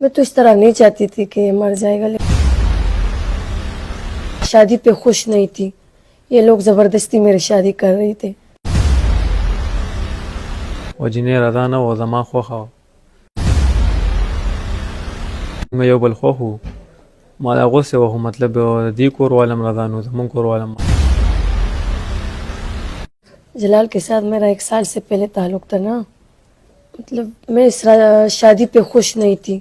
میں تو اس طرح نہیں چاہتی تھی کہ یہ مر جائے گا، لیکن شادی پہ خوش نہیں تھی، یہ لوگ زبردستی میری شادی کر رہی تھے. و جنې رضا نه و زما خوښه وه، موږ یو بل خوښ وو، ما د هغوسې وه، خو مطلب د دې کور والم رضا نو زمونږ کور والم. جلال کے ساتھ میرا 1 سال سے پہلے تعلق تھا نا، مطلب میں اس شادی پہ خوش نہیں تھی،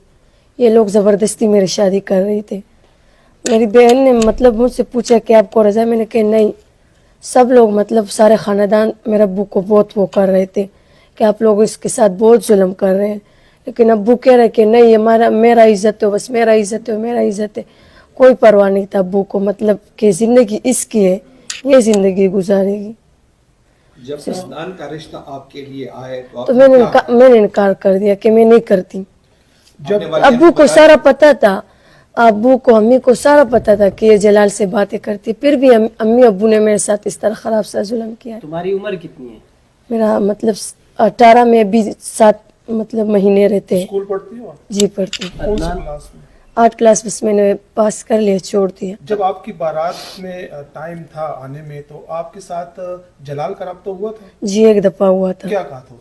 یہ لوگ زبردستی میری شادی کر رہی تھے. میری بہن نے مطلب مجھ سے پوچھا کہ آپ کو رضا ہے؟ میں نے کہا نہیں. سب لوگ مطلب سارے خاندان میرے ابو کو بہت وہ کر رہے تھے کہ آپ لوگ اس کے ساتھ بہت ظلم کر رہے ہیں، لیکن ابو کہہ رہے کہ نہیں، میرا عزت ہے، بس میرا عزت ہے، میرا عزت ہے. کوئی پرواہ نہیں تھا ابو کو، مطلب کہ زندگی اس کی ہے، یہ زندگی گزارے گی. جب خاندان کا رشتہ آپ کے لیے آئے تو میں نے انکار کر دیا کہ میں نہیں کرتی. جب ابو کو سارا پتا تھا، ابو کو امی کو سارا پتا تھا کہ یہ جلال سے باتیں کرتی، پھر بھی امی ابو نے میرے ساتھ اس طرح خراب سا ظلم کیا. تمہاری عمر کتنی ہے؟ میرا مطلب 18 میں ابھی 7 مطلب مہینے رہتے ہیں. اسکول پڑھتی ہو؟ جی پڑھتی ہوں. کون سی کلاس میں؟ 8 کلاس بس میں نے پاس کر لیا، چھوڑ دیا. جب آپ کی بارات میں ٹائم تھا آنے میں تو آپ کے ساتھ جلال کا رابطہ ہوا تھا؟ جی 1 دفعہ ہوا تھا. کیا کہا تھا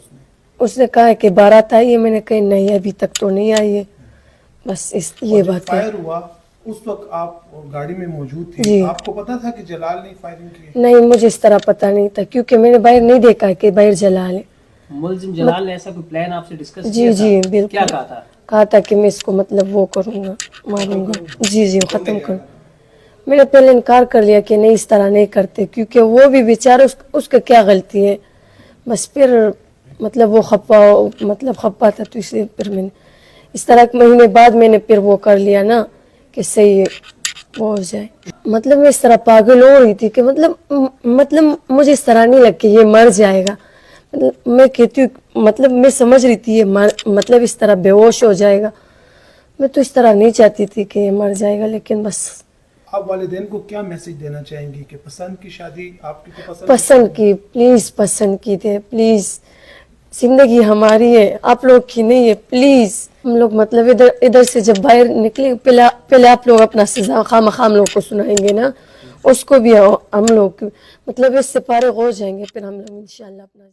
اس نے کہا کہ بارات آئی ہے، میں نے کہا نہیں ابھی تک تو نہیں آئی ہے، بس یہ بات ہے. فائر ہوا اس وقت آپ گاڑی میں موجود تھی، جی. آپ کو پتا تھا کہ جلال نے فائرنگ کی؟ نہیں، مجھے اس طرح پتا نہیں تھا کیونکہ میں نے باہر نہیں دیکھا کہ باہر جلال ہے. ملزم جلال نے ایسا کوئی پلان آپ سے ڈسکس جی کیا تھا؟ جی بالکل. کیا کہا تھا؟ کہا تھا کہ میں اس کو مطلب وہ کروں گا، ماروں گا. جی ختم کروں. میں نے پہلے انکار کر لیا کہ نہیں اس طرح نہیں کرتے، کیونکہ وہ بھی بیچارہ اس کا کیا غلطی ہے. بس پھر مطلب وہ خپا تھا، تو اس لیے پھر میں نے اس طرح 1 مہینے بعد میں نے پھر وہ کر لیا نا کہ صحیح ہے وہ ہو جائے. مطلب میں اس طرح پاگل ہو رہی تھی کہ مطلب مجھے اس طرح نہیں لگ کہ یہ مر جائے گا. میں کہتی ہوں مطلب میں سمجھ رہی تھی یہ مطلب اس طرح بے ہوش ہو جائے گا. میں تو اس طرح نہیں چاہتی تھی کہ یہ مر جائے گا، لیکن بس. آپ والدین کو کیا میسج دینا چاہیں گی کہ پسند کی شادی آپ کی پسند کی، پلیز پسند کی تھے، پلیز. زندگی ہماری ہے، آپ لوگ کی نہیں ہے، پلیز. ہم لوگ مطلب ادھر سے جب باہر نکلیں پہلے آپ لوگ اپنا سزا خام لوگ کو سنائیں گے نا، اس کو بھی ہم لوگ مطلب اس سے فارغ ہو جائیں گے، پھر ہم لوگ انشاءاللہ اپنا